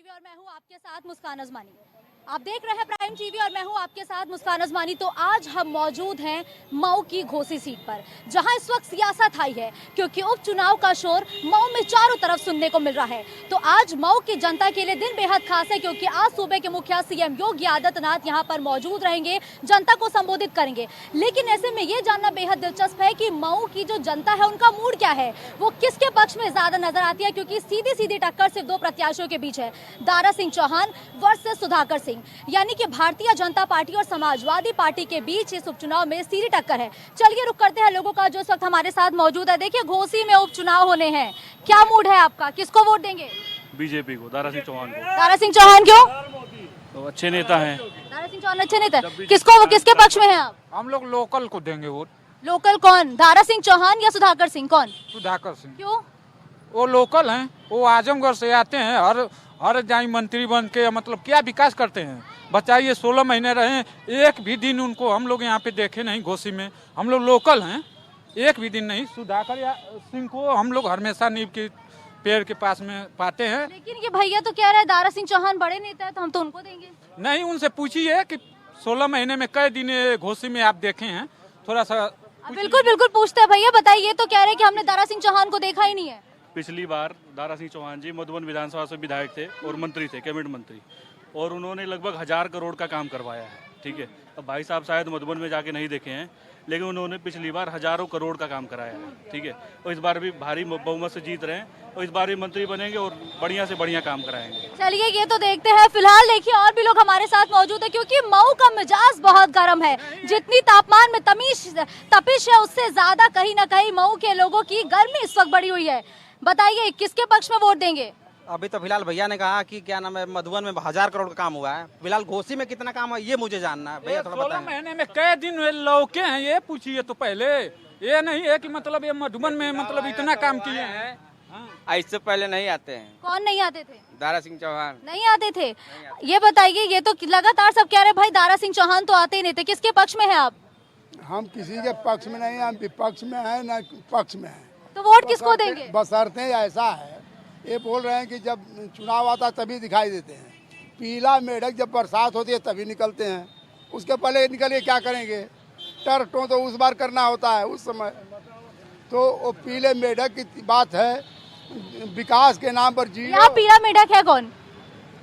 TV और मैं हूं आपके साथ मुस्कान अजमानी। आप देख रहे हैं प्राइम टीवी और मैं हूं आपके साथ मुस्कान अजमानी। तो आज हम मौजूद हैं मऊ की घोसी सीट पर, जहां इस वक्त सियासत आई है क्योंकि उपचुनाव का शोर मऊ में चारों तरफ सुनने को मिल रहा है। तो आज मऊ की जनता के लिए दिन बेहद खास है क्योंकि आज सूबे के मुखिया सीएम योगी आदित्यनाथ यहां पर मौजूद रहेंगे, जनता को संबोधित करेंगे। लेकिन ऐसे में ये जानना बेहद दिलचस्प है कि मऊ की जो जनता है उनका मूड क्या है, वो किसके पक्ष में ज्यादा नजर आती है, क्योंकि सीधी सीधी टक्कर सिर्फ दो प्रत्याशियों के बीच है, दारा सिंह चौहान वर्सेस सुधाकर सिंह, यानी कि भारतीय जनता पार्टी और समाजवादी पार्टी के बीच इस उपचुनाव में सीधी टक्कर है। चलिए रुक करते हैं लोगों का जो इस वक्त हमारे साथ मौजूद है। देखिए घोसी में उपचुनाव होने हैं, क्या मूड है आपका, किसको वोट देंगे? बीजेपी को, दारा सिंह चौहान को। दारा सिंह चौहान क्यों? तो अच्छे नेता हैं। दारा सिंह चौहान अच्छे नेता, किसके पक्ष में है आप? हम लोग लोकल को देंगे वोट। लोकल कौन, दारा सिंह चौहान या सुधाकर सिंह, कौन? सुधाकर सिंह। क्यों? वो लोकल हैं, वो आजमगढ़ से आते हैं, हर जाई मंत्री बन के मतलब क्या विकास करते हैं बताइए। 16 महीने रहे, एक भी दिन उनको हम लोग यहाँ पे देखे नहीं। घोसी में हम लोग लोकल हैं, एक भी दिन नहीं। सुधाकर सिंह को हम लोग हमेशा नींव के पेड़ के पास में पाते हैं। लेकिन ये भैया तो कह रहे हैं दारा सिंह चौहान बड़े नेता है तो हम तो उनको देंगे। नहीं, उनसे पूछिए कि 16 महीने में कई दिन घोसी में आप देखे हैं, थोड़ा सा। बिल्कुल बिल्कुल पूछते हैं भैया, बताइए। तो कह रहे हैं कि हमने दारा सिंह चौहान को देखा ही नहीं है। पिछली बार दारा सिंह चौहान जी मधुबन विधानसभा से विधायक थे और मंत्री थे, कैबिनेट मंत्री, और उन्होंने लगभग 1000 करोड़ का काम करवाया है। ठीक है, अब भाई साहब शायद मधुबन में जाके नहीं देखे हैं, लेकिन उन्होंने पिछली बार हजारों करोड़ का काम कराया है। ठीक है, और इस बार भी भारी बहुमत से जीत रहे हैं और इस बार भी मंत्री बनेंगे और बढ़िया से बढ़िया काम कराएंगे। चलिए ये तो देखते हैं। फिलहाल देखिए और भी लोग हमारे साथ मौजूद है क्योंकि मऊ का मिजाज बहुत गर्म है। जितनी तापमान में तपिश है, उससे ज्यादा कहीं ना कहीं मऊ के लोगों की गर्मी इस वक्त बढ़ी हुई है। बताइए किसके पक्ष में वोट देंगे? अभी तो फिलहाल भैया ने कहा कि क्या नाम है, मधुबन में 1000 करोड़ का काम हुआ है। फिलहाल घोसी में कितना काम है ये मुझे जानना है भैया, थोड़ा 16 बताएं। महीने में कई दिन लौके हैं ये पूछिए तो पहले। ये नहीं है कि मतलब ये मधुबन में मतलब इतना काम किए हैं। इससे पहले नहीं आते हैं। कौन नहीं आते थे? दारा सिंह चौहान नहीं आते थे। ये बताइए, ये तो लगातार सब कह रहे भाई दारा सिंह चौहान तो आते ही नहीं थे, किसके पक्ष में है आप? हम किसी के पक्ष में नहीं, हम विपक्ष में है ना पक्ष में है। तो वोट किसको देंगे? बशर्ते ऐसा है, ये बोल रहे हैं कि जब चुनाव आता तभी दिखाई देते हैं। पीला मेढक जब बरसात होती है तभी निकलते हैं, उसके पहले निकलिए क्या करेंगे? टर्टो तो उस बार करना होता है उस समय। तो वो पीले मेढक की बात है, विकास के नाम पर जी। यहाँ पीला मेढक है कौन?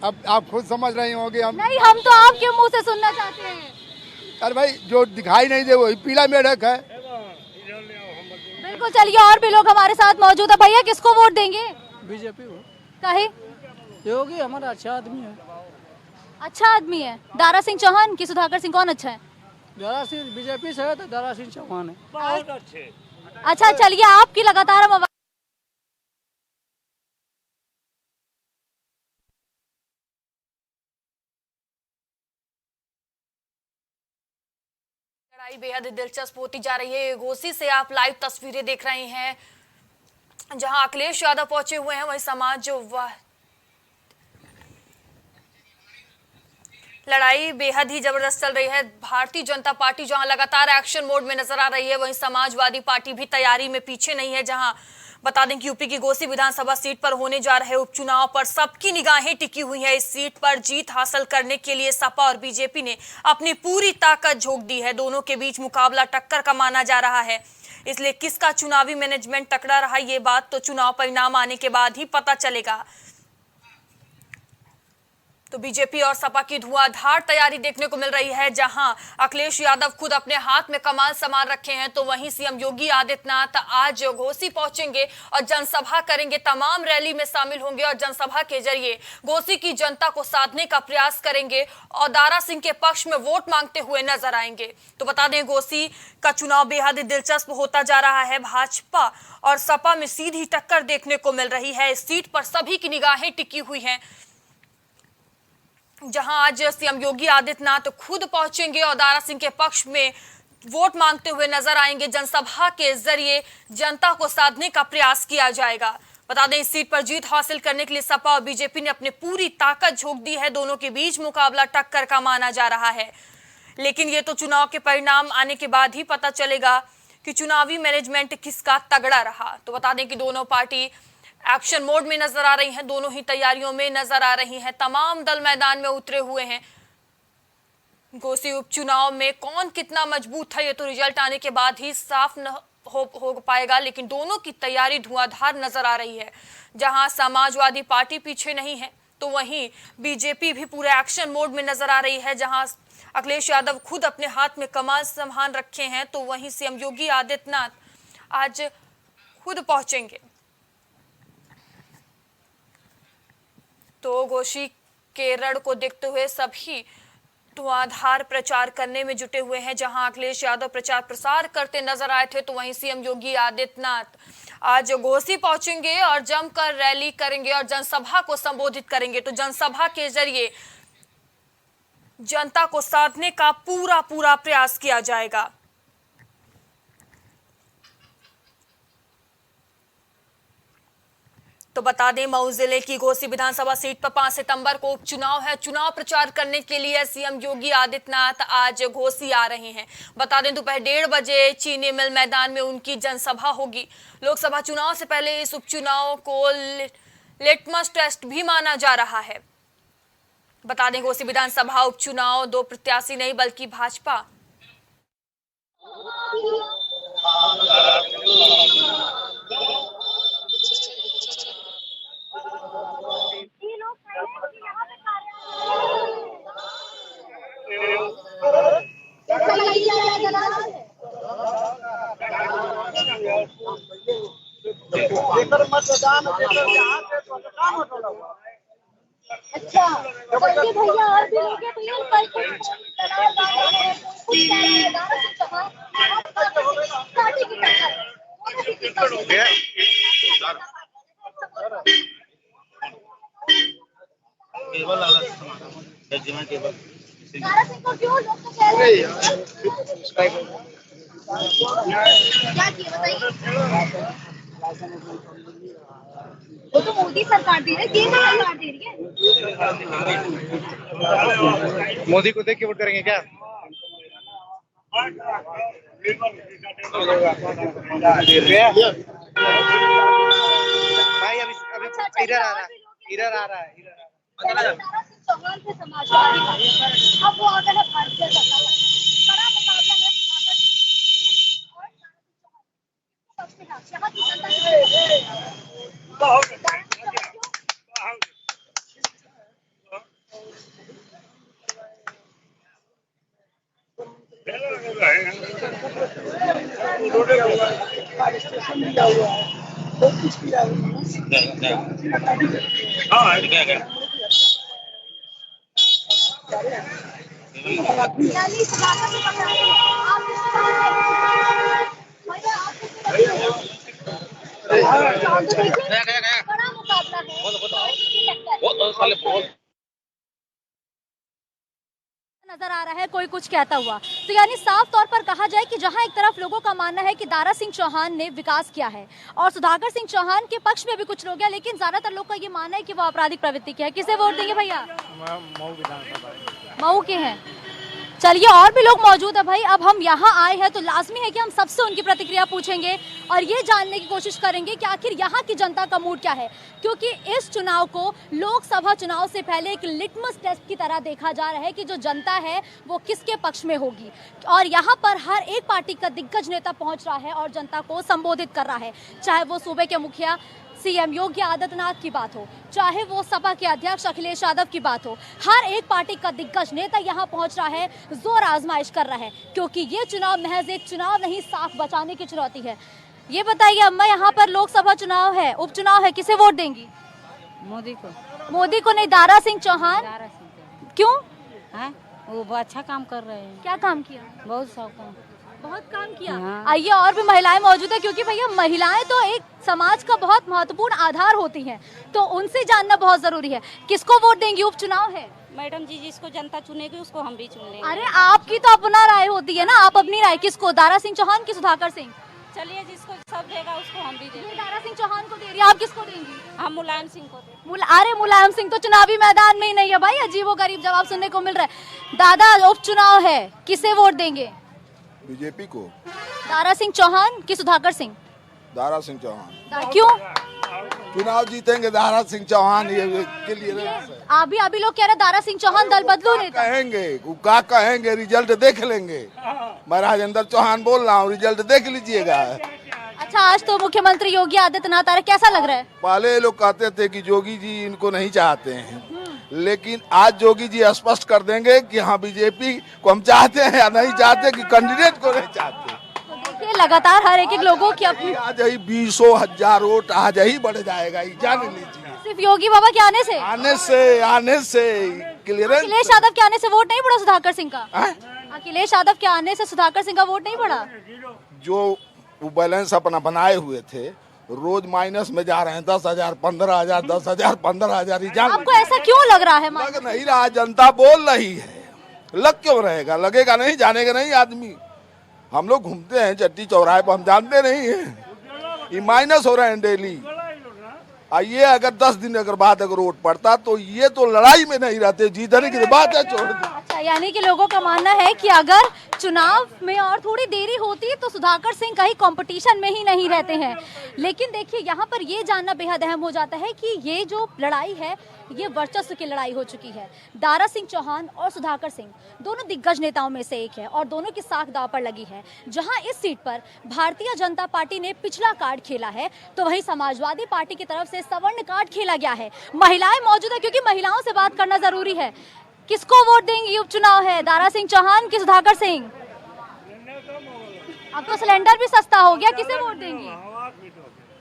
अब आप खुद समझ रही होंगे। हम नहीं, हम तो आपके मुंह से सुनना चाहते हैं। अरे भाई, जो दिखाई नहीं दे वही पीला मेढक है। बिल्कुल, चलिए और भी लोग हमारे साथ मौजूद है। भैया किसको वोट देंगे? बीजेपी हो। काहे? योगी हमारा अच्छा आदमी है। अच्छा आदमी है। दारा सिंह चौहान की सुधाकर सिंह कौन अच्छा है? दारा सिंह बीजेपी से है तो दारा सिंह चौहान है। बहुत अच्छे। अच्छा चलिए, आपकी लगातार हम लड़ाई बेहद दिलचस्प होती जा रही है। घोसी से आप लाइव तस्वीरें देख रहे हैं जहां अखिलेश यादव पहुंचे हुए हैं, वहीं समाज लड़ाई बेहद ही जबरदस्त चल रही है। भारतीय जनता पार्टी जहां लगातार एक्शन मोड में नजर आ रही है, वहीं समाजवादी पार्टी भी तैयारी में पीछे नहीं है। जहां बता दें कि यूपी की घोसी विधानसभा सीट पर होने जा रहे उपचुनाव पर सबकी निगाहें टिकी हुई है। इस सीट पर जीत हासिल करने के लिए सपा और बीजेपी ने अपनी पूरी ताकत झोंक दी है। दोनों के बीच मुकाबला टक्कर का माना जा रहा है, इसलिए किसका चुनावी मैनेजमेंट तकड़ा रहा ये बात तो चुनाव परिणाम आने के बाद ही पता चलेगा। तो बीजेपी और सपा की धुआंधार तैयारी देखने को मिल रही है। जहां अखिलेश यादव खुद अपने हाथ में कमान संभाल रखे हैं, तो वहीं सीएम योगी आदित्यनाथ आज घोसी पहुंचेंगे और जनसभा करेंगे। तमाम रैली में शामिल होंगे और जनसभा के जरिए घोसी की जनता को साधने का प्रयास करेंगे और दारा सिंह के पक्ष में वोट मांगते हुए नजर आएंगे। तो बता दें घोसी का चुनाव बेहद ही दिलचस्प होता जा रहा है। भाजपा और सपा में सीधी टक्कर देखने को मिल रही है। इस सीट पर सभी की निगाहें टिकी हुई हैं, जहां आज सीएम योगी आदित्यनाथ खुद पहुंचेंगे और दारा सिंह के पक्ष में वोट मांगते हुए नजर आएंगे। जनसभा के जरिए जनता को साधने का प्रयास किया जाएगा। बता दें इस सीट पर जीत हासिल करने के लिए सपा और बीजेपी ने अपनी पूरी ताकत झोंक दी है। दोनों के बीच मुकाबला टक्कर का माना जा रहा है, लेकिन ये तो चुनाव के परिणाम आने के बाद ही पता चलेगा कि चुनावी मैनेजमेंट किसका तगड़ा रहा। तो बता दें कि दोनों पार्टी एक्शन मोड में नजर आ रही हैं, दोनों ही तैयारियों में नजर आ रही हैं। तमाम दल मैदान में उतरे हुए हैं। घोसी उपचुनाव में कौन कितना मजबूत है ये तो रिजल्ट आने के बाद ही साफ न हो पाएगा, लेकिन दोनों की तैयारी धुआंधार नजर आ रही है। जहां समाजवादी पार्टी पीछे नहीं है तो वहीं बीजेपी भी पूरे एक्शन मोड में नजर आ रही है। जहां अखिलेश यादव खुद अपने हाथ में कमान संभाल रखे हैं तो वहीं सीएम योगी आदित्यनाथ आज खुद पहुंचेंगे। तो घोसी के रण को देखते हुए सभी धुआंधार प्रचार करने में जुटे हुए हैं। जहां अखिलेश यादव प्रचार प्रसार करते नजर आए थे तो वहीं सीएम योगी आदित्यनाथ आज घोसी पहुंचेंगे और जमकर रैली करेंगे और जनसभा को संबोधित करेंगे। तो जनसभा के जरिए जनता को साधने का पूरा प्रयास किया जाएगा। तो बता दें, मऊ जिले की घोसी विधानसभा सीट पर 5 सितंबर को उपचुनाव है। चुनाव प्रचार करने के लिए सीएम योगी आदित्यनाथ आज घोसी आ रहे हैं। बता दें, दोपहर 1:30 बजे चीनी मिल मैदान में उनकी जनसभा होगी। लोकसभा चुनाव से पहले इस उपचुनाव को लिटमस टेस्ट भी माना जा रहा है। बता दें, घोसी विधानसभा उपचुनाव 2 प्रत्याशी नहीं बल्कि भाजपा अच्छा चलिए भैया और भी लोग हैं भैया दारा सिंह को क्यों लोग तो कह रहे हैं क्या किया बताइए। वो तो मोदी सरकार दे रही है, केंद्र सरकार दे रही है। मोदी को देख के वोट करेंगे क्या? भाई अभी इधर आ रहा है चौहान से समाजवादी पार्टी, अब वो आ गए भारतीय जनता पार्टी। बड़ा मुकाबला है बड़ा मुकाबला है नजर आ रहा है कोई कुछ कहता हुआ। तो यानी साफ तौर पर कहा जाए कि जहां एक तरफ लोगों का मानना है कि दारा सिंह चौहान ने विकास किया है और सुधाकर सिंह चौहान के पक्ष में भी कुछ लोग हैं, लेकिन ज्यादातर लोग का ये मानना है कि वो आपराधिक प्रवृत्ति के है। किसे वोट देंगे भैया? मऊ के हैं। चलिए और भी लोग मौजूद है भाई। अब हम यहाँ आए हैं तो लाजमी है कि हम सबसे उनकी प्रतिक्रिया पूछेंगे और ये जानने की कोशिश करेंगे कि आखिर यहाँ की जनता का मूड क्या है, क्योंकि इस चुनाव को लोकसभा चुनाव से पहले एक लिटमस टेस्ट की तरह देखा जा रहा है कि जो जनता है वो किसके पक्ष में होगी। और यहाँ पर हर एक पार्टी का दिग्गज नेता पहुँच रहा है और जनता को संबोधित कर रहा है, चाहे वो सूबे के मुखिया सीएम योगी आदित्यनाथ की बात हो, चाहे वो सपा के अध्यक्ष अखिलेश यादव की बात हो। हर एक पार्टी का दिग्गज नेता यहाँ पहुँच रहा है, जोर आजमाइश कर रहा है, क्योंकि ये चुनाव महज एक चुनाव नहीं, साख बचाने की चुनौती है। ये बताइए अम्मा, यहाँ पर लोकसभा चुनाव है, उपचुनाव है, किसे वोट देंगी? मोदी को। मोदी को नहीं, दारा सिंह चौहान। क्यों? है वो अच्छा काम कर रहे हैं। क्या काम किया? बहुत काम किया। हाँ। आइए और भी महिलाएं मौजूद है, क्योंकि भैया महिलाएं तो एक समाज का बहुत महत्वपूर्ण आधार होती हैं, तो उनसे जानना बहुत जरूरी है। किसको वोट देंगी? उपचुनाव है मैडम जी, जिसको जनता चुनेगी उसको हम भी चुन लेंगे। अरे आपकी तो अपना राय होती है ना, आप अपनी राय किसको, दारा सिंह चौहान की सुधाकर सिंह? चलिए जिसको सब देगा उसको हम भी देंगे। दारा सिंह चौहान को दे रही है, आप किसको देंगी? हम मुलायम सिंह को देंगे। अरे मुलायम सिंह तो चुनावी मैदान में ही नहीं है भाई, अजीबोगरीब जवाब सुनने को मिल रहा है। दादा उपचुनाव है, किसे वोट देंगे? बीजेपी को। दारा सिंह चौहान की सुधाकर सिंह? दारा सिंह चौहान। क्यों? चुनाव जीतेंगे दारा सिंह चौहान, ये क्लियर है। अभी लोग कह रहे दारा सिंह चौहान दल बदलू नेता। कहेंगे वो क्या कहेंगे, रिजल्ट देख लेंगे। मैं राजेंद्र चौहान बोल रहा हूँ, रिजल्ट देख लीजिएगा। अच्छा, आज तो मुख्यमंत्री योगी आदित्यनाथ आ रहे, कैसा लग रहा है? पहले लोग कहते थे कि योगी जी इनको नहीं चाहते हैं, लेकिन आज योगी जी स्पष्ट कर देंगे कि हाँ बीजेपी को हम चाहते हैं या नहीं चाहते, कि कैंडिडेट को नहीं चाहते। तो देखिए लगातार हर एक लोगों की अपनी, आज ही 20,000 वोट आज ही बढ़ जाएगा, ये जान लीजिए। सिर्फ योगी बाबा के आने से क्लियर। अखिलेश यादव के आने से वोट नहीं बढ़ा सुधाकर सिंह का? अखिलेश यादव के आने से सुधाकर सिंह का वोट नहीं बढ़ा? जो वो बैलेंस अपना बनाए हुए थे, रोज माइनस में जा रहे हैं। 10,000, 15,000, 10,000, 15,000। आपको ऐसा क्यों लग रहा है? लग नहीं रहा, जनता बोल रही है। लग क्यों रहेगा, लगेगा नहीं, जानेगा नहीं आदमी। हम लोग घूमते हैं चट्टी चौराहे पर, हम जानते नहीं है ये माइनस हो रहे हैं डेली। ये अगर 10 दिन अगर बाद अगर वोट पड़ता तो ये तो लड़ाई में नहीं रहते, जीतने की बात है, छोड़ दो। अच्छा, यानी कि लोगों का मानना है कि अगर चुनाव में और थोड़ी देरी होती तो सुधाकर सिंह कहीं कंपटीशन में ही नहीं रहते हैं। लेकिन देखिए यहाँ पर ये जानना बेहद अहम हो जाता है कि ये जो लड़ाई है ये वर्चस्व की लड़ाई हो चुकी है। दारा सिंह चौहान और सुधाकर सिंह दोनों दिग्गज नेताओं में से एक है और दोनों की साख दांव पर लगी है। जहां इस सीट पर भारतीय जनता पार्टी ने पिछला कार्ड खेला है तो वहीं समाजवादी पार्टी की तरफ से सवर्ण कार्ड खेला गया है। महिलाएं मौजूद है क्योंकि महिलाओं से बात करना जरूरी है। किसको वोट देंगी? उपचुनाव है, दारा सिंह चौहान की सुधाकर सिंह? अब तो सिलेंडर भी सस्ता हो गया, किसे वोट देंगी?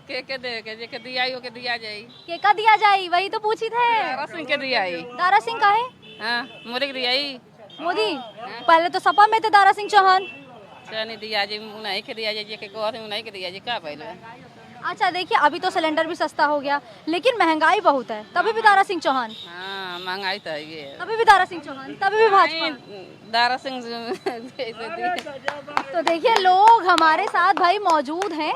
के दिया जाई। केका दिया जाए, वही तो पूछी थे। दारा सिंह के दिया आई। दारा सिंह का है? हां, मोदी के दिया आई। मोदी पहले तो सपा में थे दारा सिंह चौहान। चनी दिया जाई, नहीं के दिया जाई, के गौर नहीं के दिया जाई, का पहले। अच्छा देखिए, अभी तो सिलेंडर भी सस्ता हो गया लेकिन महंगाई बहुत है, तभी भी दारा सिंह चौहान। हां, महंगाई तो है, तभी भी दारा सिंह चौहान, तभी भी भाजपा। दारा सिंह तो देखिए लोग हमारे साथ भाई मौजूद हैं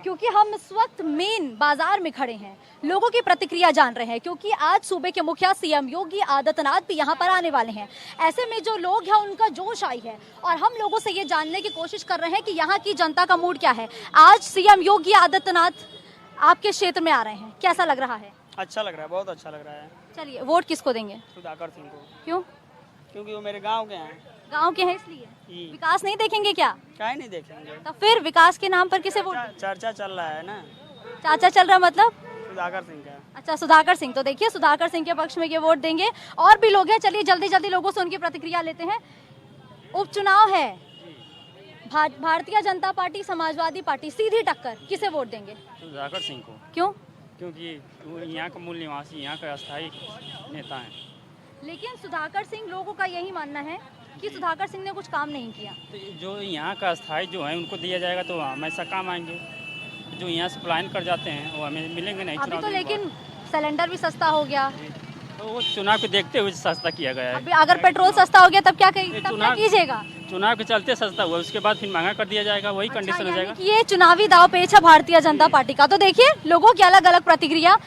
क्योंकि हम इस वक्त मेन बाजार में खड़े हैं, लोगों की प्रतिक्रिया जान रहे हैं क्योंकि आज सूबे के मुखिया सीएम योगी आदित्यनाथ भी यहाँ पर आने वाले हैं। ऐसे में जो लोग हैं उनका जोश आई है और हम लोगों से ये जानने की कोशिश कर रहे हैं कि यहाँ की जनता का मूड क्या है। आज सीएम योगी आदित्यनाथ आपके क्षेत्र में आ रहे हैं, कैसा लग रहा है? अच्छा लग रहा है, बहुत अच्छा लग रहा है। चलिए, वोट किसको देंगे? सुधाकर सिंह को। क्यों? क्योंकि वो मेरे गांव के हैं। गांव के हैं इसलिए? विकास नहीं देखेंगे क्या? क्या नहीं देखेंगे। तो फिर विकास के नाम पर किसे वोट? चर्चा चल रहा है ना, चाचा चल रहा मतलब सुधाकर सिंह का। अच्छा, सुधाकर सिंह। तो देखिए सुधाकर सिंह के पक्ष में ये वोट देंगे। और भी लोग हैं, चलिए जल्दी जल्दी लोगों से उनकी प्रतिक्रिया लेते हैं। उपचुनाव है, भारतीय जनता पार्टी समाजवादी पार्टी, सीधी टक्कर, किसे वोट देंगे? सुधाकर सिंह को। क्यों? क्योंकि वो यहाँ का मूल निवासी, यहाँ का अस्थायी नेता है। लेकिन सुधाकर सिंह, लोगों का यही मानना है कि सुधाकर सिंह ने कुछ काम नहीं किया। तो जो यहाँ का अस्थायी जो है उनको दिया जाएगा तो हमेशा काम आएंगे। जो यहाँ से पलायन कर जाते हैं वो हमें मिलेंगे नहीं। अभी तो लेकिन सिलेंडर भी सस्ता हो गया, तो वो चुनाव को देखते हुए सस्ता किया गया है। अभी अगर पेट्रोल सस्ता हो गया तब क्या कीजिएगा? चुनाव के चलते सस्ता हुआ, उसके बाद फिर महंगा कर दिया जाएगा, वही कंडीशन हो जाएगा। ये चुनावी दाव पेच है भारतीय जनता पार्टी का। तो देखिए लोगों की अलग अलग प्रतिक्रिया।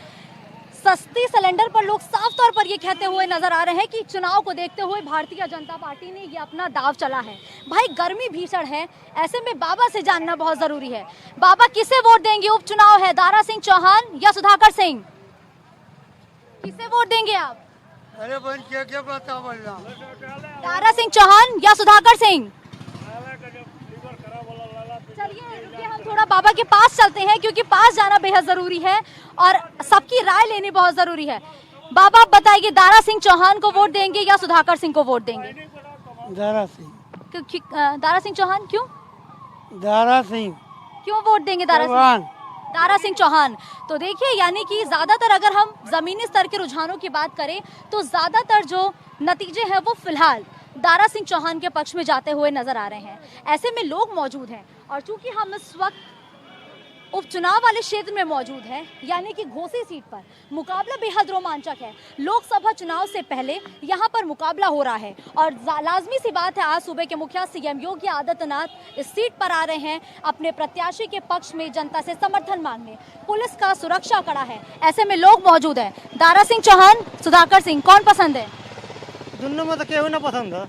सस्ती सिलेंडर पर लोग साफ तौर पर ये कहते हुए नजर आ रहे हैं कि चुनाव को देखते हुए भारतीय जनता पार्टी ने ये अपना दाव चला है। भाई गर्मी भीषण है, ऐसे में बाबा से जानना बहुत जरूरी है। बाबा किसे वोट देंगे? उपचुनाव है, दारा सिंह चौहान या सुधाकर सिंह? किसे वोट देंगे आप? अरे क्या बता बोलना, दारा सिंह चौहान या सुधाकर सिंह? चलिए हम थोड़ा बाबा के पास चलते हैं क्योंकि पास जाना बेहद जरूरी है और सबकी राय लेनी बहुत जरूरी है। बाबा आप बताइए, दारा सिंह चौहान को वोट देंगे या सुधाकर सिंह को वोट देंगे? दारा सिंह। क्योंकि दारा सिंह चौहान क्यों? दारा सिंह। क्यों वोट देंगे दारा सिंह चौहान? तो देखिए यानी कि ज्यादातर अगर हम जमीनी स्तर के रुझानों की बात करें तो ज्यादातर जो नतीजे हैं वो फिलहाल दारा सिंह चौहान के पक्ष में जाते हुए नजर आ रहे हैं। ऐसे में लोग मौजूद हैं और चूंकि हम इस वक्त उपचुनाव वाले क्षेत्र में मौजूद हैं, यानी कि घोसी सीट पर मुकाबला बेहद रोमांचक है। लोकसभा चुनाव से पहले यहाँ पर मुकाबला हो रहा है और लाजमी सी बात है आज सूबे के मुखिया सीएम योगी आदित्यनाथ इस सीट पर आ रहे हैं अपने प्रत्याशी के पक्ष में जनता से समर्थन मांगने। पुलिस का सुरक्षा कड़ा है, ऐसे में लोग मौजूद हैं। दारा सिंह चौहान, सुधाकर सिंह, कौन पसंद है? दोनों में तो केहू ना पसंद है।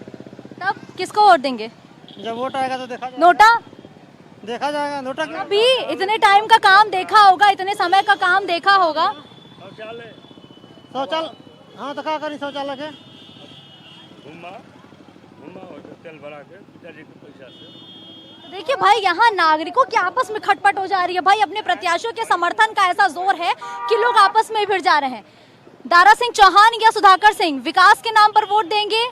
तब किसको वोट देंगे? जब वोट आएगा तो देखा नोटा? देखा जाएगा नोटा क्यों? अभी इतने टाइम का काम देखा होगा, इतने समय का काम देखा होगा। शौचालय हाँ तो क्या करी शौचालय के तेल भरा के पिताजी के पैसा से। देखिए भाई, यहाँ नागरिकों की आपस में खटपट हो जा रही है भाई। अपने प्रत्याशियों के समर्थन का ऐसा जोर है कि लोग आपस में भिड़ जा रहे हैं। दारा सिंह चौहान या सुधाकर सिंह, विकास के नाम पर वोट देंगे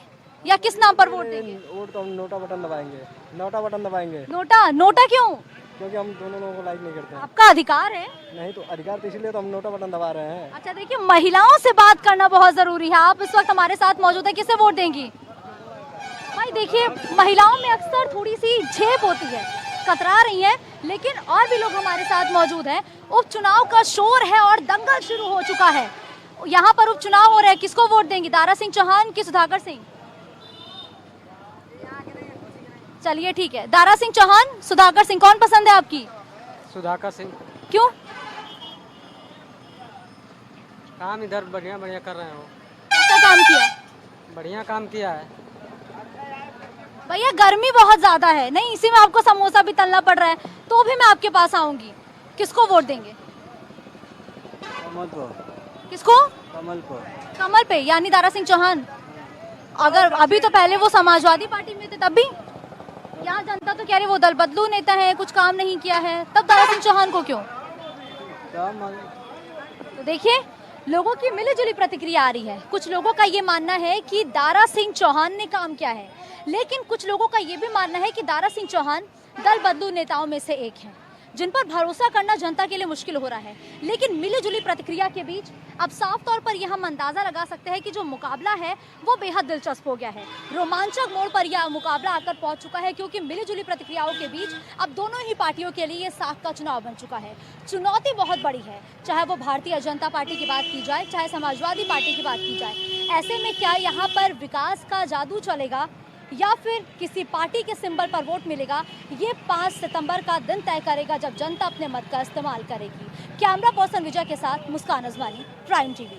या किस नाम पर वोट देंगे? वोट तो हम नोटा बटन दबाएंगे, नोटा बटन दबाएंगे। नोटा क्यों? क्योंकि हम दोनों लोगों को लाइक नहीं करते हैं। आपका अधिकार है। नहीं तो अधिकार तो इसीलिए तो हम नोटा बटन दबा रहे हैं। अच्छा देखिए, महिलाओं से बात करना बहुत जरूरी है। आप इस वक्त हमारे साथ मौजूद है, किसे वोट देंगी? भाई देखिए, महिलाओं में अक्सर थोड़ी सी झेप होती है, कतरा रही हैं, लेकिन और भी लोग हमारे साथ मौजूद हैं। उपचुनाव का शोर है और दंगल शुरू हो चुका है। यहाँ पर उपचुनाव हो रहा है, किसको वोट देंगी? दारा सिंह चौहान की सुधाकर सिंह? चलिए ठीक है, दारा सिंह चौहान, सुधाकर सिंह, कौन पसंद है आपकी? सुधाकर सिंह। क्यों? काम इधर बढ़िया बढ़िया कर रहे हो। कैसा काम किया? बढ़िया काम किया है। भैया गर्मी बहुत ज्यादा है, नहीं इसी में आपको समोसा भी तलना पड़ रहा है, तो भी मैं आपके पास आऊंगी। किसको वोट देंगे? कमल को। किसको? कमल को। कमल पे, यानी दारा सिंह चौहान। अगर अभी तो पहले वो समाजवादी पार्टी में थे तब भी यहाँ जनता तो कह रही वो दल बदलू नेता है, कुछ काम नहीं किया है, तब दारा सिंह चौहान को क्यों? तो देखिए, लोगों की मिलीजुली प्रतिक्रिया आ रही है। कुछ लोगों का ये मानना है कि दारा सिंह चौहान ने काम किया है, लेकिन कुछ लोगों का ये भी मानना है कि दारा सिंह चौहान दल बदलू नेताओं में से एक हैं, जिन पर भरोसा करना जनता के लिए मुश्किल हो रहा है। लेकिन मिलीजुली प्रतिक्रिया के बीच अब साफ तौर पर यह हम अंदाजा लगा सकते हैं कि जो मुकाबला है वो बेहद दिलचस्प हो गया है। रोमांचक मोड़ पर यह मुकाबला आकर पहुंच चुका है, क्योंकि मिलीजुली प्रतिक्रियाओं के बीच अब दोनों ही पार्टियों के लिए ये साख का चुनाव बन चुका है। चुनौती बहुत बड़ी है, चाहे वो भारतीय जनता पार्टी की बात की जाए, चाहे समाजवादी पार्टी की बात की जाए। ऐसे में क्या यहाँ पर विकास का जादू चलेगा या फिर किसी पार्टी के सिंबल पर वोट मिलेगा, ये 5 सितंबर का दिन तय करेगा, जब जनता अपने मत का इस्तेमाल करेगी। कैमरा पर्सन विजय के साथ मुस्कान अजमानी, प्राइम टीवी।